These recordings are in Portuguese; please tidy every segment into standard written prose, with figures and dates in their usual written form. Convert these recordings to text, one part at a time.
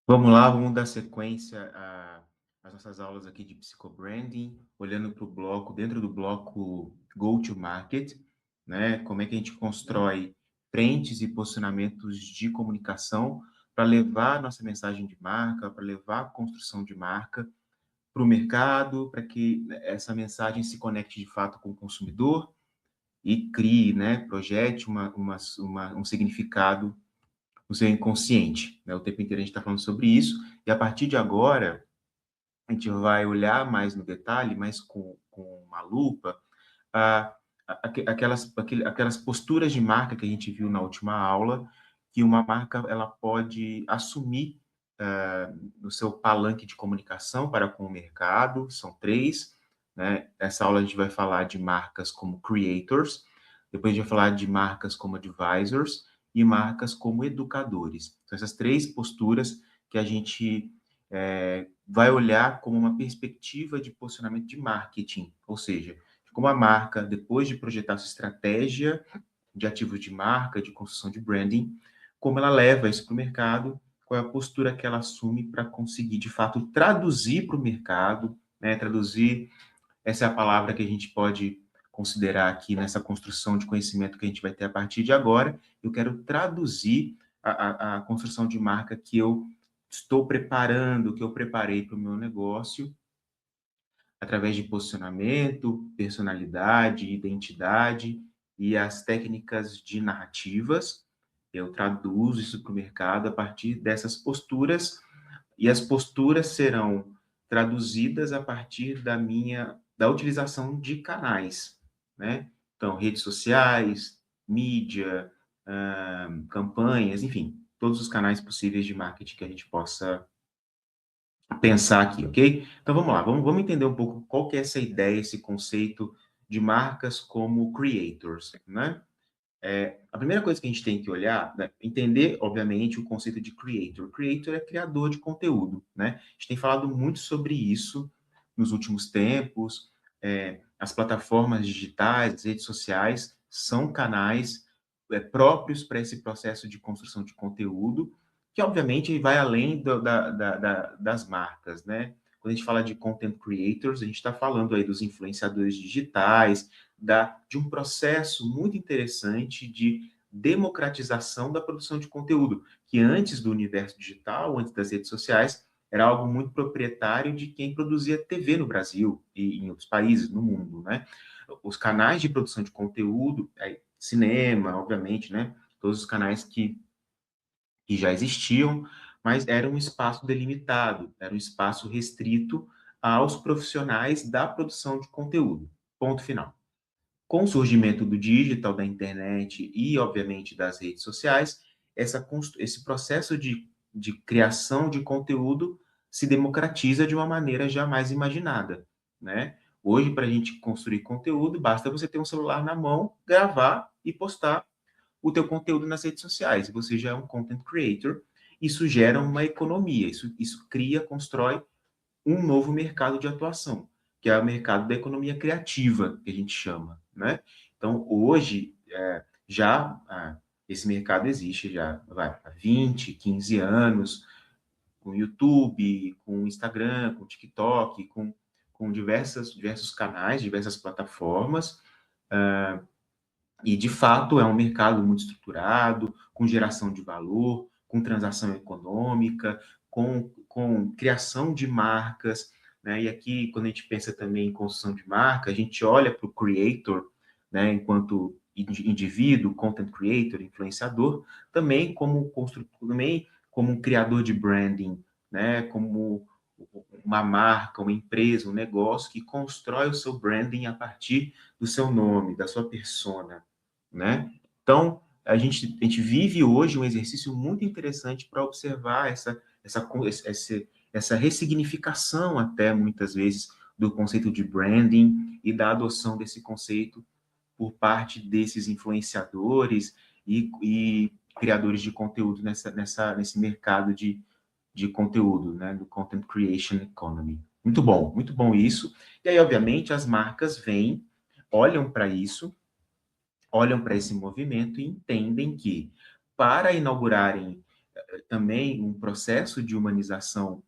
Vamos lá, vamos dar sequência às nossas aulas aqui de psicobranding, olhando para o bloco, dentro do bloco Go to Market, né? Como é que a gente constrói frentes e posicionamentos de comunicação para levar a nossa mensagem de marca, para levar a construção de marca para o mercado, para que essa mensagem se conecte de fato com o consumidor e crie, né? Projete um significado no seu inconsciente, né? O tempo inteiro a gente está falando sobre isso, e a partir de agora, a gente vai olhar mais no detalhe, mais com uma lupa, a, aquelas posturas de marca que a gente viu na última aula, que uma marca ela pode assumir no seu palanque de comunicação para com o mercado, são três, né? Essa aula a gente vai falar de marcas como creators, depois a gente vai falar de marcas como advisors e marcas como educadores. São essas três posturas que a gente vai olhar como uma perspectiva de posicionamento de marketing, ou seja, como a marca, depois de projetar sua estratégia de ativos de marca, de construção de branding, como ela leva isso para o mercado, qual é a postura que ela assume para conseguir, de fato, traduzir para o mercado, né? Traduzir, essa é a palavra que a gente pode considerar aqui nessa construção de conhecimento que a gente vai ter a partir de agora. Eu quero traduzir a construção de marca que eu estou preparando, que eu preparei para o meu negócio, através de posicionamento, personalidade, identidade e as técnicas de narrativas. Eu traduzo isso para o mercado a partir dessas posturas, e as posturas serão traduzidas a partir da utilização de canais, né? Então, redes sociais, mídia, campanhas, enfim, todos os canais possíveis de marketing que a gente possa pensar aqui, ok? Então vamos lá, vamos entender um pouco qual que é essa ideia, esse conceito de marcas como creators, né? A primeira coisa que a gente tem que olhar, né, entender, obviamente, o conceito de creator. Creator é criador de conteúdo, né? A gente tem falado muito sobre isso nos últimos tempos. As plataformas digitais, as redes sociais, são canais próprios para esse processo de construção de conteúdo, que obviamente vai além das marcas, né? Quando a gente fala de content creators, a gente está falando aí dos influenciadores digitais, de um processo muito interessante de democratização da produção de conteúdo, que antes do universo digital, antes das redes sociais, era algo muito proprietário de quem produzia TV no Brasil e em outros países no mundo, né? Os canais de produção de conteúdo, cinema, obviamente, né? Todos os canais que já existiam, mas era um espaço delimitado, era um espaço restrito aos profissionais da produção de conteúdo. Ponto final. Com o surgimento do digital, da internet e, obviamente, das redes sociais, esse processo de criação de conteúdo se democratiza de uma maneira jamais imaginada, né? Hoje, para a gente construir conteúdo, basta você ter um celular na mão, gravar e postar o teu conteúdo nas redes sociais. Você já é um content creator. Isso gera uma economia, isso cria, constrói um novo mercado de atuação, que é o mercado da economia criativa, que a gente chama, né? Então, hoje, esse mercado existe já há 20, 15 anos, com YouTube, com Instagram, com TikTok, com diversos canais, diversas plataformas, e, de fato, é um mercado muito estruturado, com geração de valor, com transação econômica, com criação de marcas, né? E aqui, quando a gente pensa também em construção de marca, a gente olha para o creator, né, enquanto indivíduo, content creator, influenciador, também como construtor, também como um criador de branding, né, como uma marca, uma empresa, um negócio que constrói o seu branding a partir do seu nome, da sua persona, né? Então, a gente vive hoje um exercício muito interessante para observar essa ressignificação, até muitas vezes, do conceito de branding e da adoção desse conceito por parte desses influenciadores e criadores de conteúdo nesse mercado de conteúdo, né, do Content Creation Economy. Muito bom isso. E aí, obviamente, as marcas vêm, olham para isso, olham para esse movimento e entendem que, para inaugurarem também um processo de humanização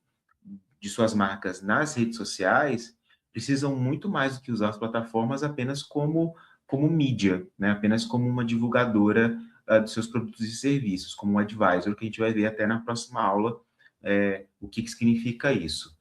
de suas marcas nas redes sociais, precisam muito mais do que usar as plataformas apenas como mídia, né? Apenas como uma divulgadora dos seus produtos e serviços, como um advisor, que a gente vai ver até na próxima aula o que significa isso.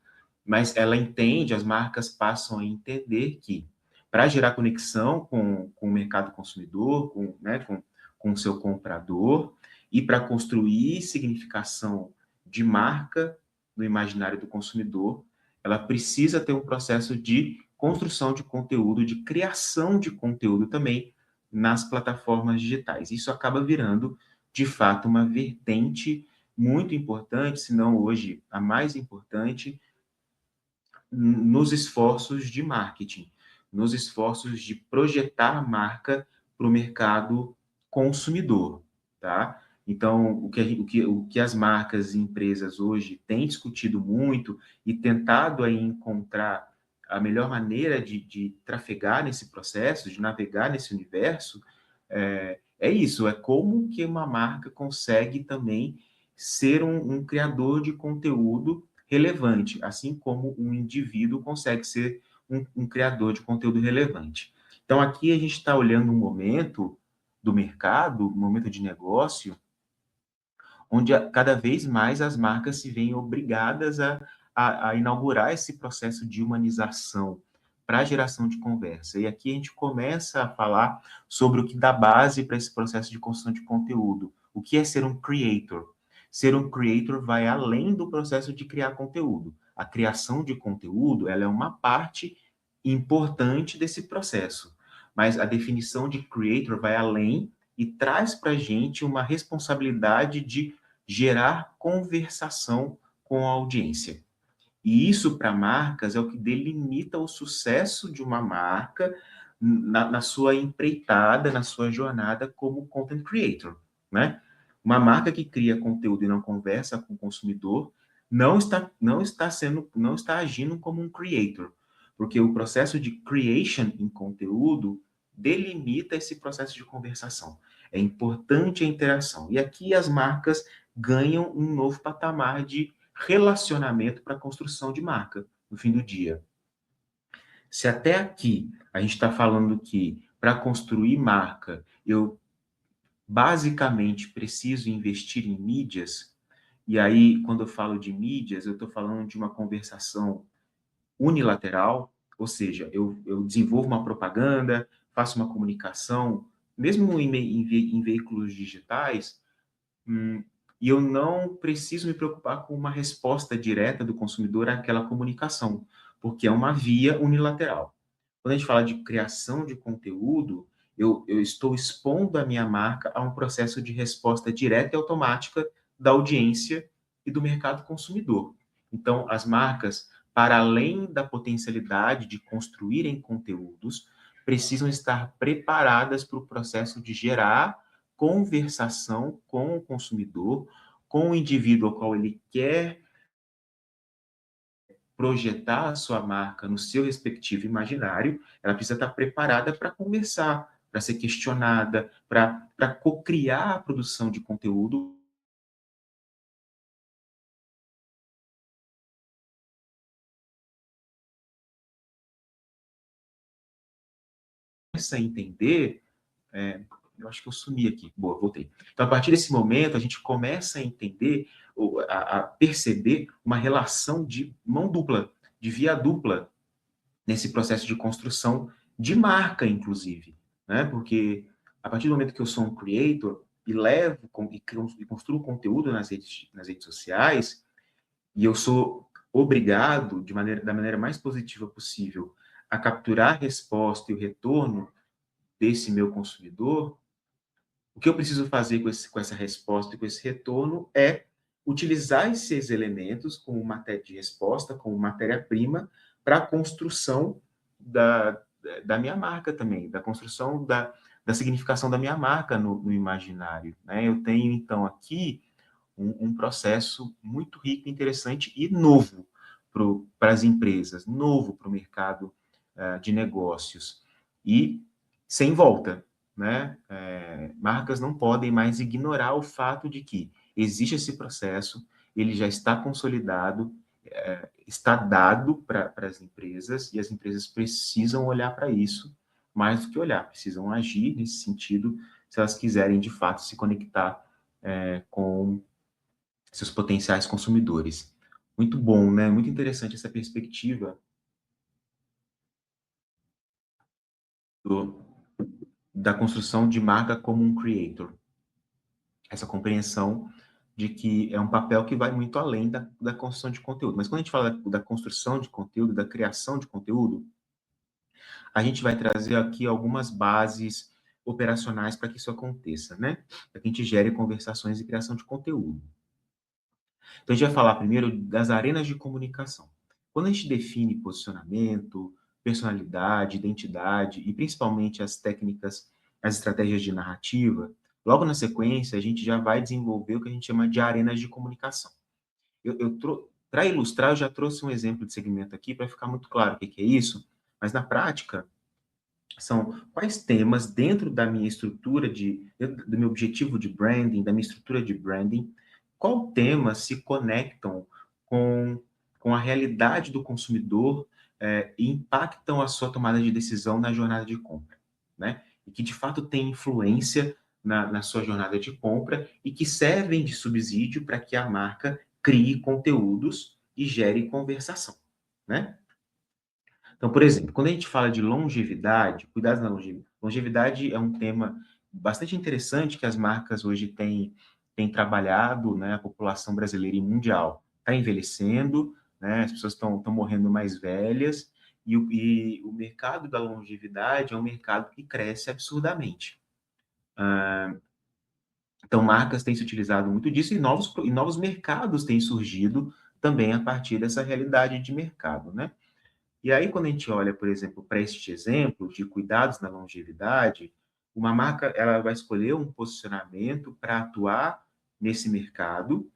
Mas ela entende, as marcas passam a entender que para gerar conexão com o mercado consumidor, com o seu comprador, e para construir significação de marca no imaginário do consumidor, ela precisa ter um processo de construção de conteúdo, de criação de conteúdo também nas plataformas digitais. Isso acaba virando, de fato, uma vertente muito importante, se não hoje a mais importante, nos esforços de marketing, nos esforços de projetar a marca para o mercado consumidor, tá? Então, o que as marcas e empresas hoje têm discutido muito e tentado aí encontrar a melhor maneira de trafegar nesse processo, de navegar nesse universo, é isso, é como que uma marca consegue também ser um criador de conteúdo relevante, assim como um indivíduo consegue ser um criador de conteúdo relevante. Então, aqui a gente está olhando um momento do mercado, um momento de negócio, onde cada vez mais as marcas se veem obrigadas a inaugurar esse processo de humanização para a geração de conversa. E aqui a gente começa a falar sobre o que dá base para esse processo de construção de conteúdo. O que é ser um creator? Ser um creator vai além do processo de criar conteúdo. A criação de conteúdo, ela é uma parte importante desse processo. Mas a definição de creator vai além e traz para a gente uma responsabilidade de gerar conversação com a audiência. E isso, para marcas, é o que delimita o sucesso de uma marca na sua empreitada, na sua jornada como content creator, né? Uma marca que cria conteúdo e não conversa com o consumidor não está agindo como um creator, porque o processo de creation em conteúdo delimita esse processo de conversação. É importante a interação. E aqui as marcas ganham um novo patamar de relacionamento para a construção de marca no fim do dia. Se até aqui a gente está falando que para construir marca eu basicamente preciso investir em mídias, e aí quando eu falo de mídias, eu estou falando de uma conversação unilateral, ou seja, eu desenvolvo uma propaganda, faço uma comunicação, mesmo em veículos digitais, e eu não preciso me preocupar com uma resposta direta do consumidor àquela comunicação, porque é uma via unilateral. Quando a gente fala de criação de conteúdo, eu estou expondo a minha marca a um processo de resposta direta e automática da audiência e do mercado consumidor. Então, as marcas, para além da potencialidade de construírem conteúdos, precisam estar preparadas para o processo de gerar conversação com o consumidor, com o indivíduo ao qual ele quer projetar a sua marca no seu respectivo imaginário, ela precisa estar preparada para conversar, para ser questionada, para co-criar a produção de conteúdo. Começa a entender, eu acho que eu sumi aqui, boa, voltei. Então, a partir desse momento, a gente começa a entender, a perceber uma relação de mão dupla, de via dupla, nesse processo de construção de marca, inclusive, né? Porque a partir do momento que eu sou um creator e levo e construo conteúdo nas redes sociais, e eu sou obrigado, da maneira mais positiva possível, a capturar a resposta e o retorno desse meu consumidor, o que eu preciso fazer com essa resposta e com esse retorno é utilizar esses elementos como matéria de resposta, como matéria-prima, para a construção da, da minha marca também, da construção da significação da minha marca no imaginário. Né? Eu tenho, então, aqui um processo muito rico, interessante e novo para as empresas, novo para o mercado de negócios. E sem volta, né? Marcas não podem mais ignorar o fato de que existe esse processo, ele já está consolidado, está dado para as empresas, e as empresas precisam olhar para isso, mais do que olhar, precisam agir nesse sentido, se elas quiserem, de fato, se conectar com seus potenciais consumidores. Muito bom, né? Muito interessante essa perspectiva do, da construção de marca como um creator. Essa compreensão de que é um papel que vai muito além da construção de conteúdo. Mas quando a gente fala da construção de conteúdo, da criação de conteúdo, a gente vai trazer aqui algumas bases operacionais para que isso aconteça, né? Para que a gente gere conversações e criação de conteúdo. Então, a gente vai falar primeiro das arenas de comunicação. Quando a gente define posicionamento, personalidade, identidade e principalmente as técnicas, as estratégias de narrativa, logo na sequência a gente já vai desenvolver o que a gente chama de arenas de comunicação. Para ilustrar, eu já trouxe um exemplo de segmento aqui para ficar muito claro o que é isso, mas na prática são quais temas dentro da minha estrutura do meu objetivo de branding, da minha estrutura de branding, qual temas se conectam com, com a realidade do consumidor e impactam a sua tomada de decisão na jornada de compra, né? E que de fato tem influência na sua jornada de compra e que servem de subsídio para que a marca crie conteúdos e gere conversação, né? Então, por exemplo, quando a gente fala de longevidade, cuidados na longevidade, longevidade é um tema bastante interessante que as marcas hoje têm trabalhado, né? A população brasileira e mundial está envelhecendo, né? As pessoas estão morrendo mais velhas e o mercado da longevidade é um mercado que cresce absurdamente. Então, marcas têm se utilizado muito disso e novos mercados têm surgido também a partir dessa realidade de mercado, né? E aí, quando a gente olha, por exemplo, para este exemplo de cuidados na longevidade, uma marca ela vai escolher um posicionamento para atuar nesse mercado,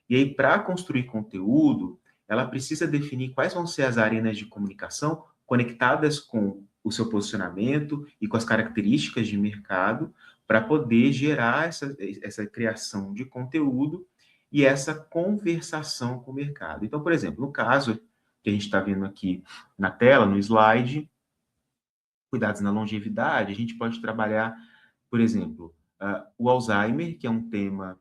e aí, para construir conteúdo, ela precisa definir quais vão ser as arenas de comunicação conectadas com o seu posicionamento e com as características de mercado, para poder gerar essa criação de conteúdo e essa conversação com o mercado. Então, por exemplo, no caso que a gente está vendo aqui na tela, no slide, cuidados na longevidade, a gente pode trabalhar, por exemplo, o Alzheimer, que é um tema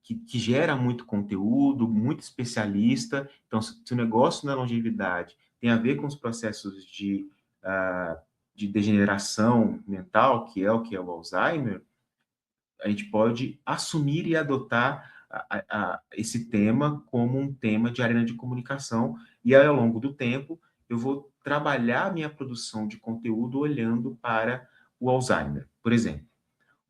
que gera muito conteúdo, muito especialista. Então, se o negócio na longevidade tem a ver com os processos de degeneração mental, que é o Alzheimer, a gente pode assumir e adotar esse tema como um tema de arena de comunicação, e aí, ao longo do tempo, eu vou trabalhar a minha produção de conteúdo olhando para o Alzheimer, por exemplo.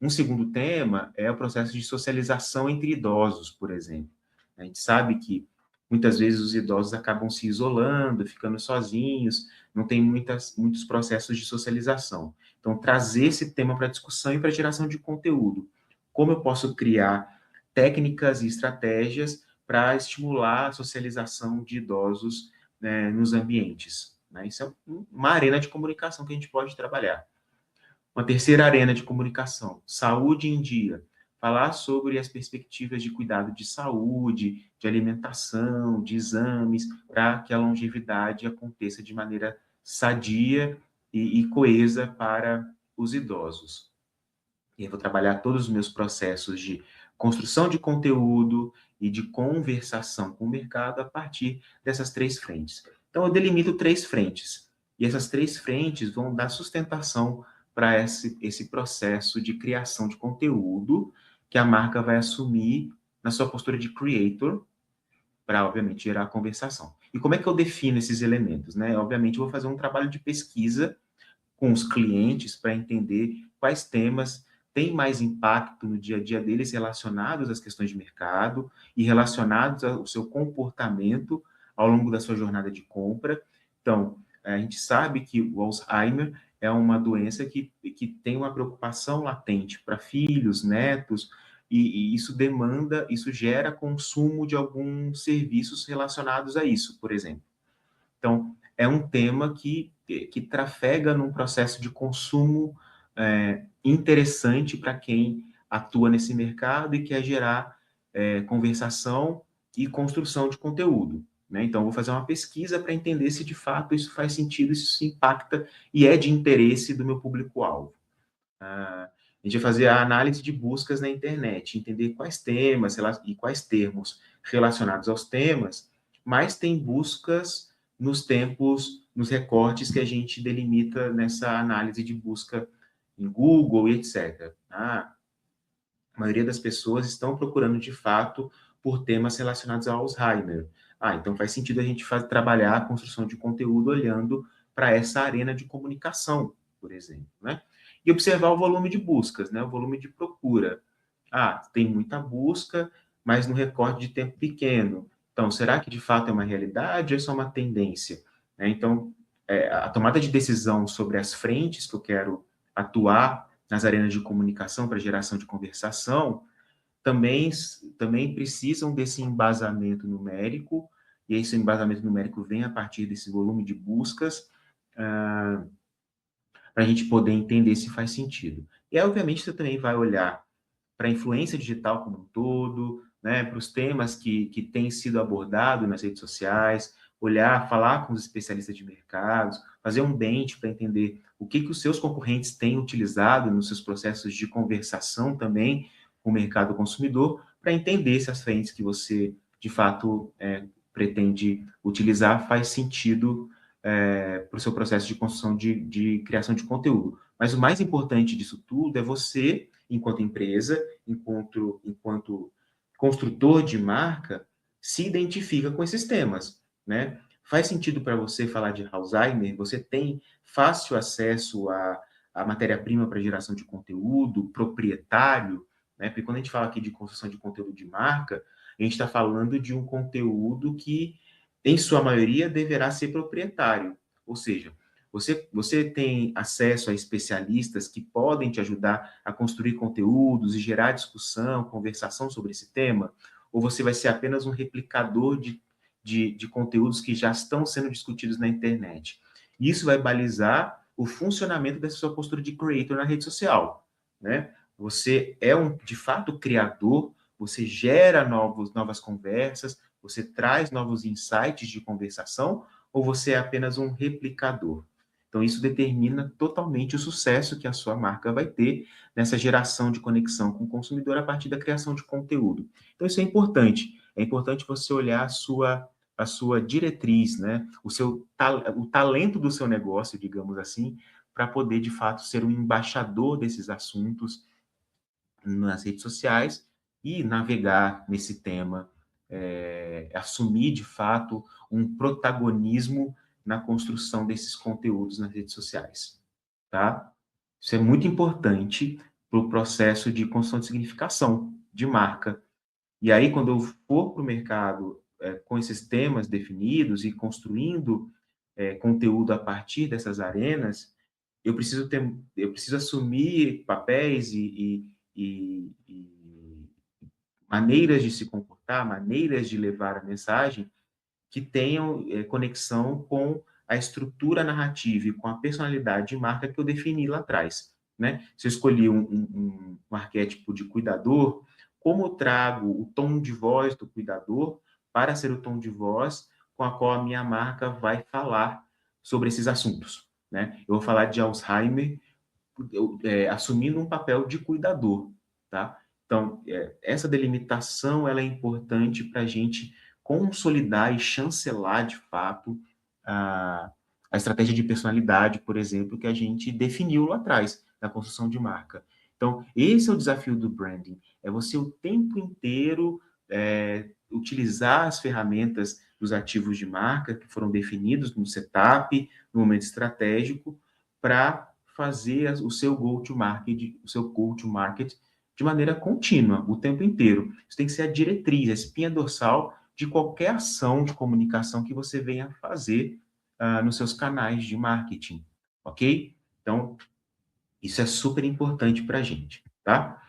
Um segundo tema é o processo de socialização entre idosos, por exemplo. A gente sabe que muitas vezes os idosos acabam se isolando, ficando sozinhos, não tem muitos processos de socialização. Então, trazer esse tema para discussão e para geração de conteúdo. Como eu posso criar técnicas e estratégias para estimular a socialização de idosos, né, nos ambientes, né? Isso é uma arena de comunicação que a gente pode trabalhar. Uma terceira arena de comunicação, saúde em dia. Falar sobre as perspectivas de cuidado de saúde, de alimentação, de exames, para que a longevidade aconteça de maneira sadia e coesa para os idosos. E eu vou trabalhar todos os meus processos de construção de conteúdo e de conversação com o mercado a partir dessas três frentes. Então, eu delimito três frentes. E essas três frentes vão dar sustentação para esse processo de criação de conteúdo que a marca vai assumir na sua postura de creator para, obviamente, gerar a conversação. E como é que eu defino esses elementos, né? Obviamente, eu vou fazer um trabalho de pesquisa com os clientes para entender quais temas têm mais impacto no dia a dia deles relacionados às questões de mercado e relacionados ao seu comportamento ao longo da sua jornada de compra. Então, a gente sabe que o Alzheimer é uma doença que tem uma preocupação latente para filhos, netos, e isso gera consumo de alguns serviços relacionados a isso, por exemplo. Então, é um tema que trafega num processo de consumo interessante para quem atua nesse mercado e quer gerar conversação e construção de conteúdo. Né? Então, vou fazer uma pesquisa para entender se de fato isso faz sentido, isso impacta e é de interesse do meu público-alvo. A gente vai fazer a análise de buscas na internet, entender quais temas e quais termos relacionados aos temas, mas tem buscas nos tempos, nos recortes que a gente delimita nessa análise de busca em Google e etc. A maioria das pessoas estão procurando, de fato, por temas relacionados ao Alzheimer. Então faz sentido a gente trabalhar a construção de conteúdo olhando para essa arena de comunicação, por exemplo, né? E observar o volume de buscas, né? O volume de procura. Tem muita busca, mas no recorte de tempo pequeno. Então, será que de fato é uma realidade ou é só uma tendência? Então, a tomada de decisão sobre as frentes que eu quero atuar nas arenas de comunicação para geração de conversação também precisam desse embasamento numérico, e esse embasamento numérico vem a partir desse volume de buscas, para a gente poder entender se faz sentido. E, obviamente, você também vai olhar para a influência digital como um todo, né, para os temas que têm sido abordados nas redes sociais, olhar, falar com os especialistas de mercados, fazer um bench para entender o que os seus concorrentes têm utilizado nos seus processos de conversação também com o mercado consumidor, para entender se as frentes que você, de fato, pretende utilizar faz sentido para o seu processo de construção de criação de conteúdo. Mas o mais importante disso tudo é você, enquanto empresa, enquanto construtor de marca, se identifica com esses temas, né? Faz sentido para você falar de Alzheimer? Você tem fácil acesso à matéria-prima para geração de conteúdo, proprietário, né? Porque quando a gente fala aqui de construção de conteúdo de marca, a gente está falando de um conteúdo que, em sua maioria, deverá ser proprietário. Ou seja, você tem acesso a especialistas que podem te ajudar a construir conteúdos e gerar discussão, conversação sobre esse tema? Ou você vai ser apenas um replicador de conteúdos que já estão sendo discutidos na internet? Isso vai balizar o funcionamento dessa sua postura de creator na rede social, né? Você é de fato, criador, você gera novas conversas, você traz novos insights de conversação, ou você é apenas um replicador? Então, isso determina totalmente o sucesso que a sua marca vai ter nessa geração de conexão com o consumidor a partir da criação de conteúdo. Então, isso é importante. É importante você olhar a sua diretriz, né? O talento do seu negócio, digamos assim, para poder, de fato, ser um embaixador desses assuntos nas redes sociais e navegar nesse tema, assumir, de fato, um protagonismo na construção desses conteúdos nas redes sociais, tá? Isso é muito importante para o processo de construção de significação de marca. E aí, quando eu for para o mercado com esses temas definidos e construindo conteúdo a partir dessas arenas, eu preciso assumir papéis e maneiras de se comportar, maneiras de levar a mensagem que tenham conexão com a estrutura narrativa e com a personalidade de marca que eu defini lá atrás, né? Se eu escolhi um arquétipo de cuidador, como eu trago o tom de voz do cuidador para ser o tom de voz com a qual a minha marca vai falar sobre esses assuntos, né? Eu vou falar de Alzheimer, assumindo um papel de cuidador, tá? Então, essa delimitação ela é importante para a gente consolidar e chancelar, de fato, a estratégia de personalidade, por exemplo, que a gente definiu lá atrás, na construção de marca. Então, esse é o desafio do branding, é você o tempo inteiro utilizar as ferramentas dos ativos de marca que foram definidos no setup, no momento estratégico, para fazer o seu go-to-market, de maneira contínua, o tempo inteiro. Isso tem que ser a diretriz, a espinha dorsal de qualquer ação de comunicação que você venha fazer nos seus canais de marketing, ok? Então, isso é super importante para a gente, tá?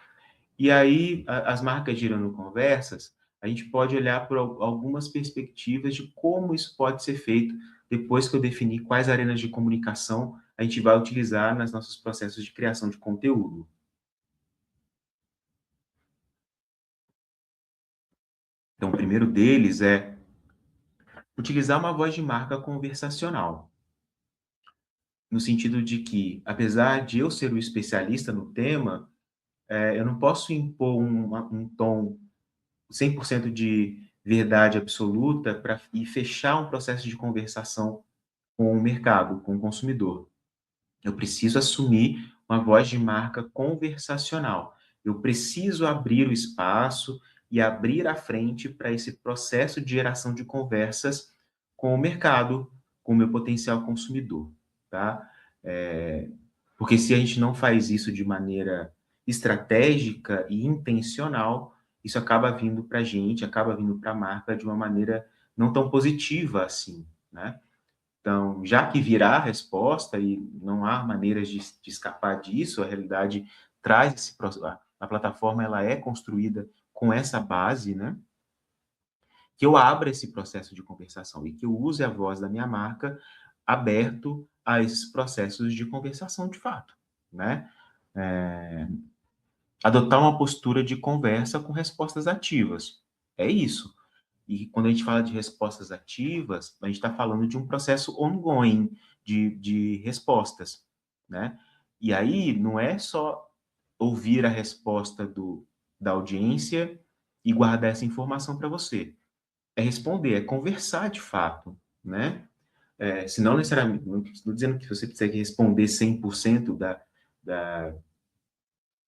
E aí, as marcas girando conversas, a gente pode olhar por algumas perspectivas de como isso pode ser feito depois que eu definir quais arenas de comunicação a gente vai utilizar nos nossos processos de criação de conteúdo. Então, o primeiro deles é utilizar uma voz de marca conversacional, no sentido de que, apesar de eu ser o especialista no tema, eu não posso impor um tom 100% de verdade absoluta e fechar um processo de conversação com o mercado, com o consumidor. Eu preciso assumir uma voz de marca conversacional. Eu preciso abrir o espaço e abrir a frente para esse processo de geração de conversas com o mercado, com o meu potencial consumidor, tá? É, porque se a gente não faz isso de maneira estratégica e intencional, isso acaba vindo para a gente, acaba vindo para a marca de uma maneira não tão positiva assim, né? Então, já que virá a resposta e não há maneiras de escapar disso, a realidade traz esse a plataforma ela é construída com essa base, né? Que eu abra esse processo de conversação e que eu use a voz da minha marca aberto a esses processos de conversação de fato, né? É, adotar uma postura de conversa com respostas ativas. É isso. E quando a gente fala de respostas ativas, a gente está falando de um processo ongoing de respostas, né? E aí não é só ouvir a resposta da audiência e guardar essa informação para você. É responder, é conversar de fato, né? Se não necessariamente, não estou dizendo que você precisa responder 100%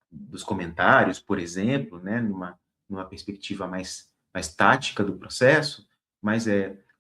dos comentários, por exemplo, né, numa perspectiva mais tática do processo, mas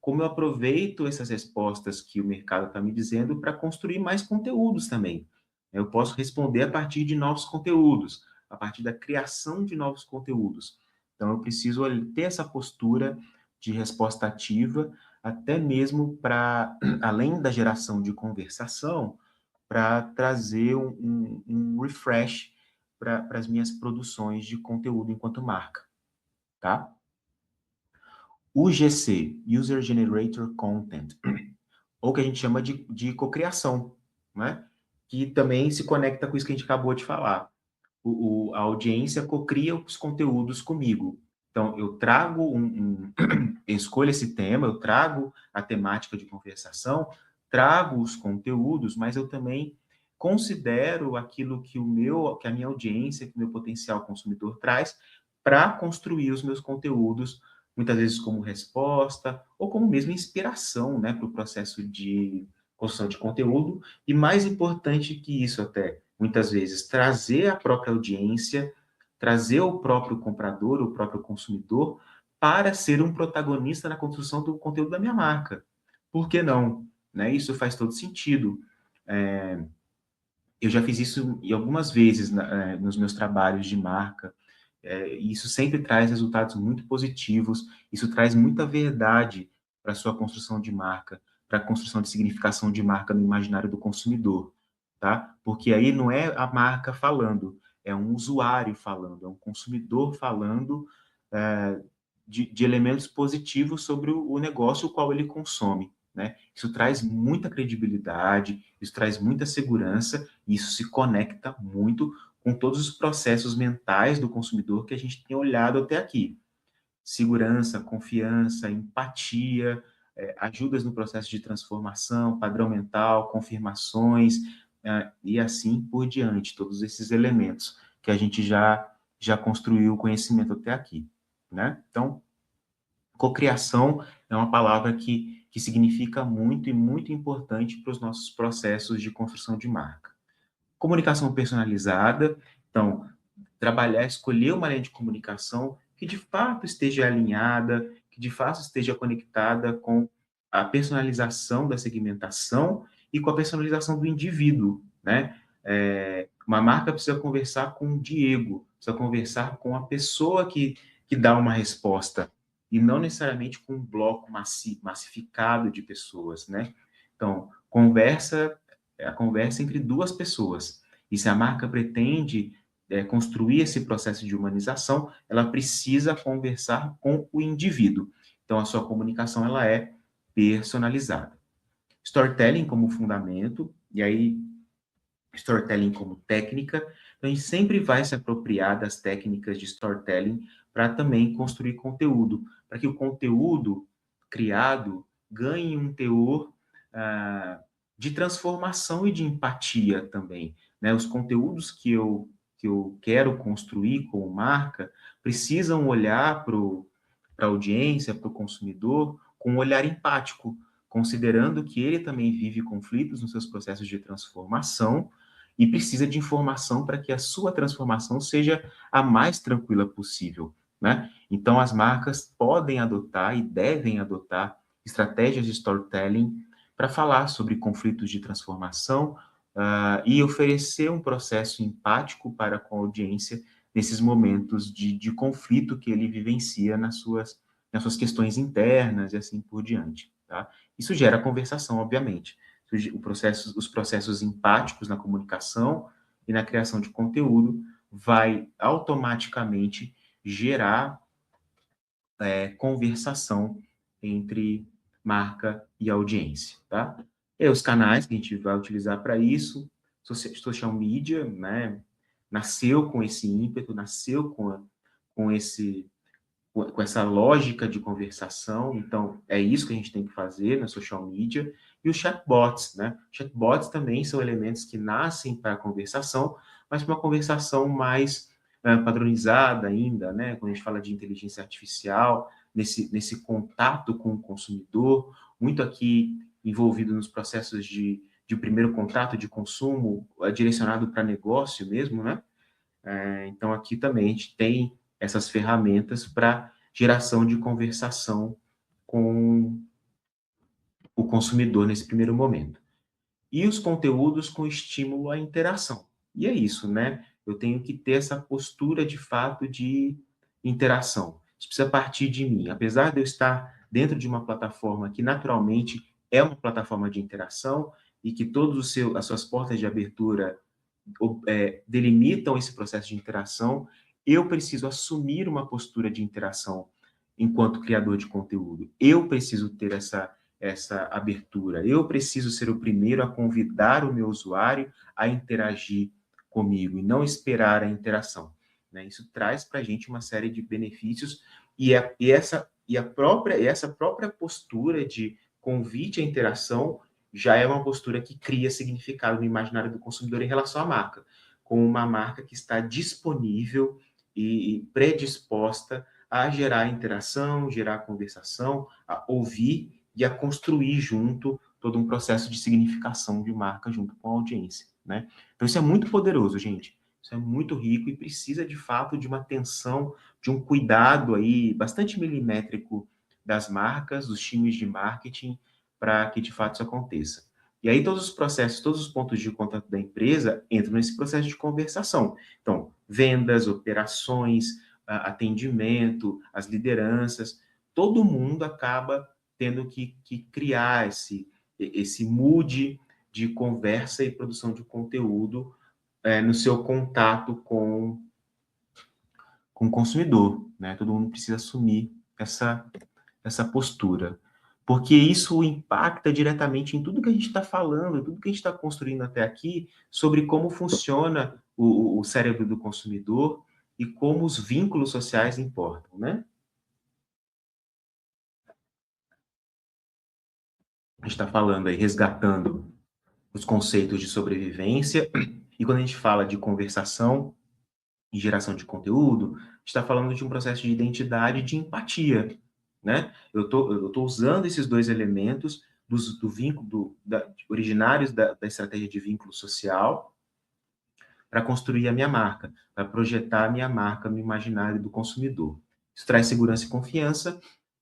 como eu aproveito essas respostas que o mercado está me dizendo para construir mais conteúdos também. Eu posso responder a partir de novos conteúdos, a partir da criação de novos conteúdos. Então, eu preciso ter essa postura de resposta ativa, até mesmo para, além da geração de conversação, para trazer um refresh para as minhas produções de conteúdo enquanto marca, tá? UGC, User Generator Content, ou que a gente chama de cocriação, né? Que também se conecta com isso que a gente acabou de falar. A audiência cocria os conteúdos comigo. Então, eu trago eu escolho esse tema, eu trago a temática de conversação, trago os conteúdos, mas eu também considero aquilo que a minha audiência, que o meu potencial consumidor traz para construir os meus conteúdos, muitas vezes como resposta ou como mesmo inspiração, né, para o processo de construção de conteúdo. E mais importante que isso até, muitas vezes, trazer a própria audiência, trazer o próprio comprador, o próprio consumidor, para ser um protagonista na construção do conteúdo da minha marca. Por que não? Né? Isso faz todo sentido. Eu já fiz isso algumas vezes nos meus trabalhos de marca, e isso sempre traz resultados muito positivos, isso traz muita verdade para a sua construção de marca, para a construção de significação de marca no imaginário do consumidor, tá? Porque aí não é a marca falando, é um usuário falando, é um consumidor falando de elementos positivos sobre o negócio o qual ele consome, né? Isso traz muita credibilidade, isso traz muita segurança, e isso se conecta muito com todos os processos mentais do consumidor que a gente tem olhado até aqui. Segurança, confiança, empatia, ajudas no processo de transformação, padrão mental, confirmações, e assim por diante, todos esses elementos que a gente já construiu o conhecimento até aqui, né? Então, cocriação é uma palavra que significa muito e muito importante para os nossos processos de construção de marca. Comunicação personalizada, então, trabalhar, escolher uma linha de comunicação que de fato esteja alinhada, que de fato esteja conectada com a personalização da segmentação e com a personalização do indivíduo, né? Uma marca precisa conversar com o Diego, precisa conversar com a pessoa que dá uma resposta, e não necessariamente com um bloco massificado de pessoas, né? Então, a conversa entre duas pessoas. E se a marca pretende construir esse processo de humanização, ela precisa conversar com o indivíduo. Então, a sua comunicação ela é personalizada. Storytelling como fundamento, e aí storytelling como técnica. Então, a gente sempre vai se apropriar das técnicas de storytelling para também construir conteúdo, para que o conteúdo criado ganhe um teor de transformação e de empatia também, né? Os conteúdos que eu quero construir como marca precisam olhar para a audiência, para o consumidor, com um olhar empático, considerando que ele também vive conflitos nos seus processos de transformação e precisa de informação para que a sua transformação seja a mais tranquila possível, né? Então, as marcas podem adotar e devem adotar estratégias de storytelling para falar sobre conflitos de transformação e oferecer um processo empático para com a audiência nesses momentos de conflito que ele vivencia nas suas questões internas e assim por diante, tá? Isso gera conversação, obviamente. Os processos empáticos na comunicação e na criação de conteúdo vai automaticamente gerar conversação entre marca e audiência, tá? E os canais que a gente vai utilizar para isso, social media, né? Nasceu com esse ímpeto, nasceu com essa lógica de conversação, então é isso que a gente tem que fazer na social media, e os chatbots, né? Chatbots também são elementos que nascem para a conversação, mas para uma conversação mais padronizada ainda, né? Quando a gente fala de inteligência artificial, nesse contato com o consumidor, muito aqui envolvido nos processos de primeiro contato de consumo, direcionado para negócio mesmo, né? Então, aqui também a gente tem essas ferramentas para geração de conversação com o consumidor nesse primeiro momento. E os conteúdos com estímulo à interação. E é isso, né? Eu tenho que ter essa postura de fato de interação. Isso precisa partir de mim. Apesar de eu estar dentro de uma plataforma que naturalmente é uma plataforma de interação e que todas as suas portas de abertura delimitam esse processo de interação, eu preciso assumir uma postura de interação enquanto criador de conteúdo. Eu preciso ter essa abertura. Eu preciso ser o primeiro a convidar o meu usuário a interagir comigo e não esperar a interação, né? Isso traz para a gente uma série de benefícios essa própria postura de convite à interação já é uma postura que cria significado no imaginário do consumidor em relação à marca, como uma marca que está disponível e predisposta a gerar interação, gerar conversação, a ouvir e a construir junto todo um processo de significação de marca junto com a audiência, né? Então isso é muito poderoso, gente. Isso é muito rico e precisa de fato de uma atenção, de um cuidado aí bastante milimétrico das marcas, dos times de marketing, para que de fato isso aconteça. E aí todos os processos, todos os pontos de contato da empresa entram nesse processo de conversação. Então, vendas, operações, atendimento, as lideranças, todo mundo acaba tendo que criar esse mood de conversa e produção de conteúdo no seu contato com o consumidor, né? Todo mundo precisa assumir essa postura, porque isso impacta diretamente em tudo que a gente está falando, tudo que a gente está construindo até aqui, sobre como funciona o cérebro do consumidor e como os vínculos sociais importam, né? A gente está falando aí, resgatando os conceitos de sobrevivência, e quando a gente fala de conversação e geração de conteúdo, a gente está falando de um processo de identidade e de empatia, né? Eu tô usando esses dois elementos do vínculo, originários da estratégia de vínculo social para construir a minha marca, para projetar a minha marca no imaginário do consumidor. Isso traz segurança e confiança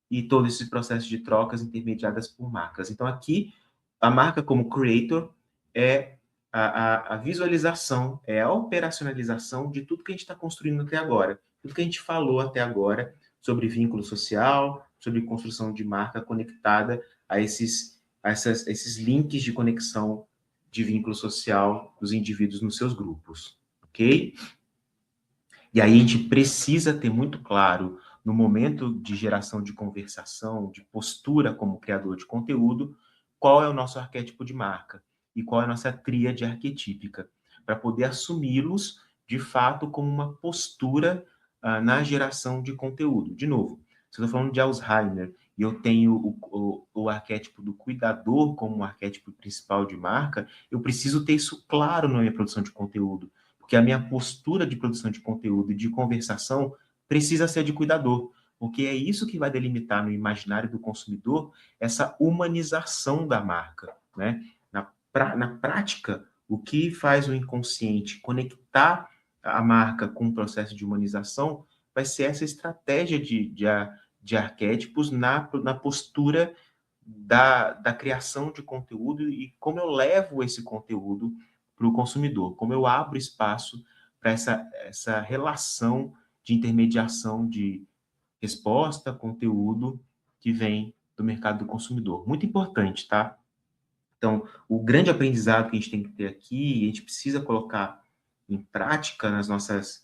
e todo esse processo de trocas intermediadas por marcas. Então, aqui, a marca como creator é a visualização, é a operacionalização de tudo que a gente está construindo até agora, tudo que a gente falou até agora sobre vínculo social, sobre construção de marca conectada a esses links de conexão de vínculo social dos indivíduos nos seus grupos, ok? E aí a gente precisa ter muito claro, no momento de geração de conversação, de postura como criador de conteúdo, qual é o nosso arquétipo de marca e qual é a nossa tríade arquetípica, para poder assumi-los, de fato, como uma postura na geração de conteúdo. De novo, se eu estou falando de Alzheimer e eu tenho o arquétipo do cuidador como um arquétipo principal de marca, eu preciso ter isso claro na minha produção de conteúdo, porque a minha postura de produção de conteúdo e de conversação precisa ser de cuidador, porque é isso que vai delimitar no imaginário do consumidor essa humanização da marca, né? Na prática, o que faz o inconsciente conectar a marca com o processo de humanização vai ser essa estratégia de arquétipos na postura da criação de conteúdo e como eu levo esse conteúdo para o consumidor, como eu abro espaço para essa relação de intermediação de resposta, conteúdo que vem do mercado do consumidor. Muito importante, tá? Então, o grande aprendizado que a gente tem que ter aqui, e a gente precisa colocar em prática nas nossas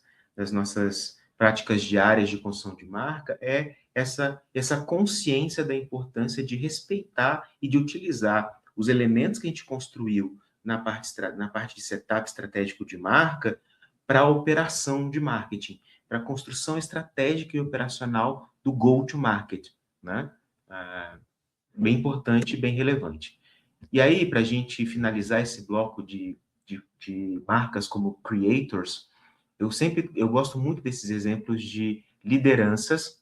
práticas diárias de construção de marca, é essa consciência da importância de respeitar e de utilizar os elementos que a gente construiu na parte de setup estratégico de marca para a operação de marketing, para a construção estratégica e operacional do go-to-market, né? Bem importante e bem relevante. E aí, para a gente finalizar esse bloco de marcas como creators, eu gosto muito desses exemplos de lideranças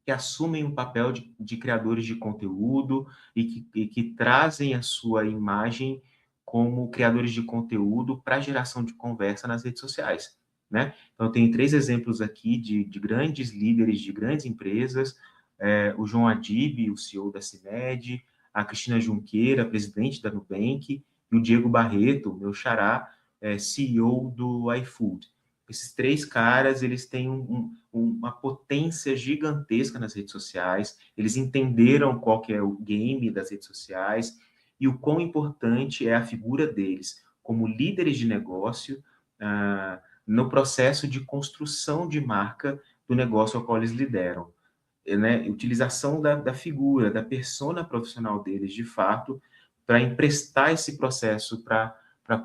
que assumem o papel de criadores de conteúdo e que trazem a sua imagem como criadores de conteúdo para a geração de conversa nas redes sociais, né? Então, eu tenho 3 exemplos aqui de grandes líderes de grandes empresas, o João Adib, o CEO da CIMED, a Cristina Junqueira, presidente da Nubank, e o Diego Barreto, meu xará, CEO do iFood. Esses 3 caras, eles têm uma potência gigantesca nas redes sociais, eles entenderam qual que é o game das redes sociais e o quão importante é a figura deles como líderes de negócio no processo de construção de marca do negócio ao qual eles lideram. Né? Utilização da figura, da persona profissional deles, de fato, para emprestar esse processo para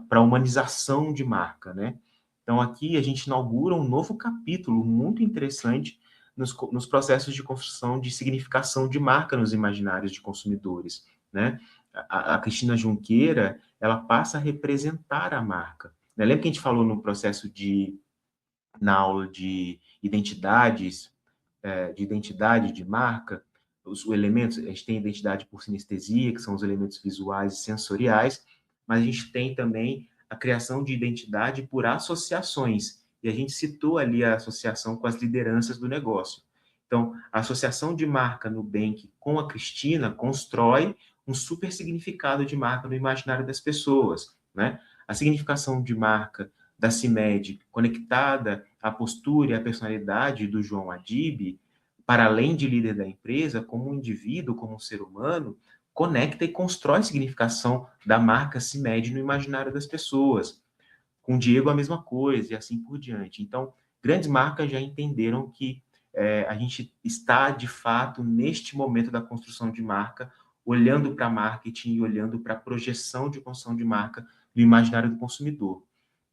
a humanização de marca, né? Então, aqui a gente inaugura um novo capítulo muito interessante nos processos de construção de significação de marca nos imaginários de consumidores, né? A Cristina Junqueira, ela passa a representar a marca. Né? Lembra que a gente falou no processo na aula de identidades, de identidade de marca, os elementos, a gente tem identidade por sinestesia, que são os elementos visuais e sensoriais, mas a gente tem também a criação de identidade por associações, e a gente citou ali a associação com as lideranças do negócio. Então, a associação de marca Nubank com a Cristina constrói um super significado de marca no imaginário das pessoas, né? A significação de marca da CIMED conectada à postura e à personalidade do João Adib, para além de líder da empresa, como um indivíduo, como um ser humano, conecta e constrói significação da marca CIMED no imaginário das pessoas. Com o Diego, a mesma coisa, e assim por diante. Então, grandes marcas já entenderam que a gente está, de fato, neste momento da construção de marca, olhando para marketing e olhando para a projeção de construção de marca no imaginário do consumidor.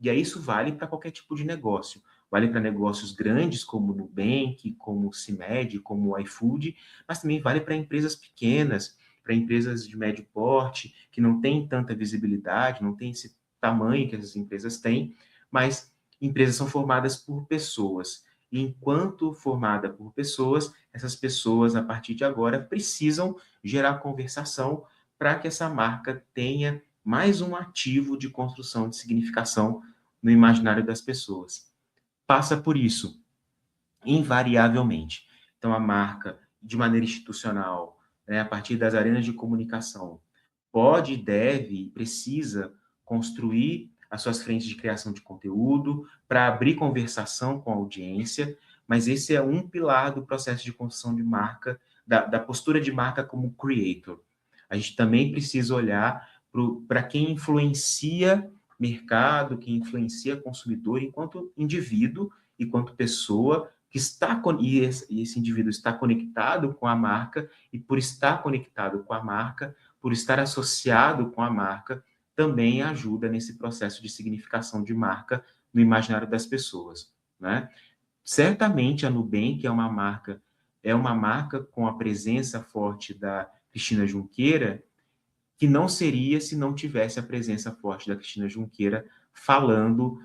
E aí isso vale para qualquer tipo de negócio. Vale para negócios grandes como o Nubank, como o CIMED, como o iFood, mas também vale para empresas pequenas, para empresas de médio porte, que não têm tanta visibilidade, não têm esse tamanho que essas empresas têm, mas empresas são formadas por pessoas. E enquanto formada por pessoas, essas pessoas, a partir de agora, precisam gerar conversação para que essa marca tenha mais um ativo de construção de significação no imaginário das pessoas. Passa por isso, invariavelmente. Então, a marca, de maneira institucional, né, a partir das arenas de comunicação, pode, deve e precisa construir as suas frentes de criação de conteúdo para abrir conversação com a audiência, mas esse é um pilar do processo de construção de marca, da postura de marca como creator. A gente também precisa olhar para quem influencia mercado, quem influencia consumidor enquanto indivíduo, enquanto pessoa, que está e esse indivíduo está conectado com a marca, e por estar conectado com a marca, por estar associado com a marca, também ajuda nesse processo de significação de marca no imaginário das pessoas, né? certamente a Nubank é uma marca com a presença forte da Cristina Junqueira, que não seria se não tivesse a presença forte da Cristina Junqueira falando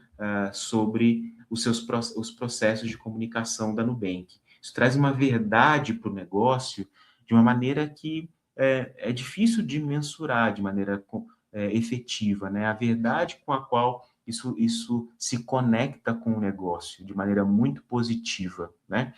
sobre os processos de comunicação da Nubank. Isso traz uma verdade para o negócio de uma maneira que é difícil de mensurar de maneira efetiva, né? A verdade com a qual isso se conecta com o negócio de maneira muito positiva, né?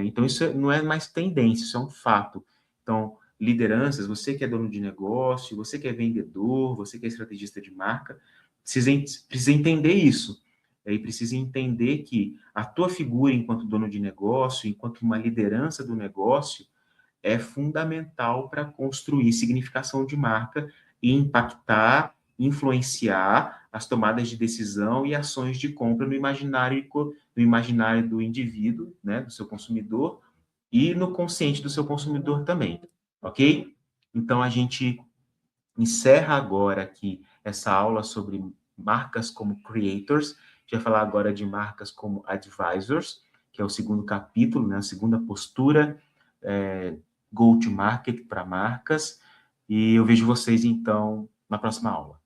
Então, isso não é mais tendência, isso é um fato. Então, lideranças, você que é dono de negócio, você que é vendedor, você que é estrategista de marca, precisa entender isso. E precisa entender que a tua figura enquanto dono de negócio, enquanto uma liderança do negócio, é fundamental para construir significação de marca e impactar, influenciar as tomadas de decisão e ações de compra no imaginário do indivíduo, né, do seu consumidor, e no consciente do seu consumidor também, ok? Então, a gente encerra agora aqui essa aula sobre marcas como creators. A gente vai falar agora de marcas como advisors, que é o segundo capítulo, né, a segunda postura, go-to-market para marcas. E eu vejo vocês, então, na próxima aula.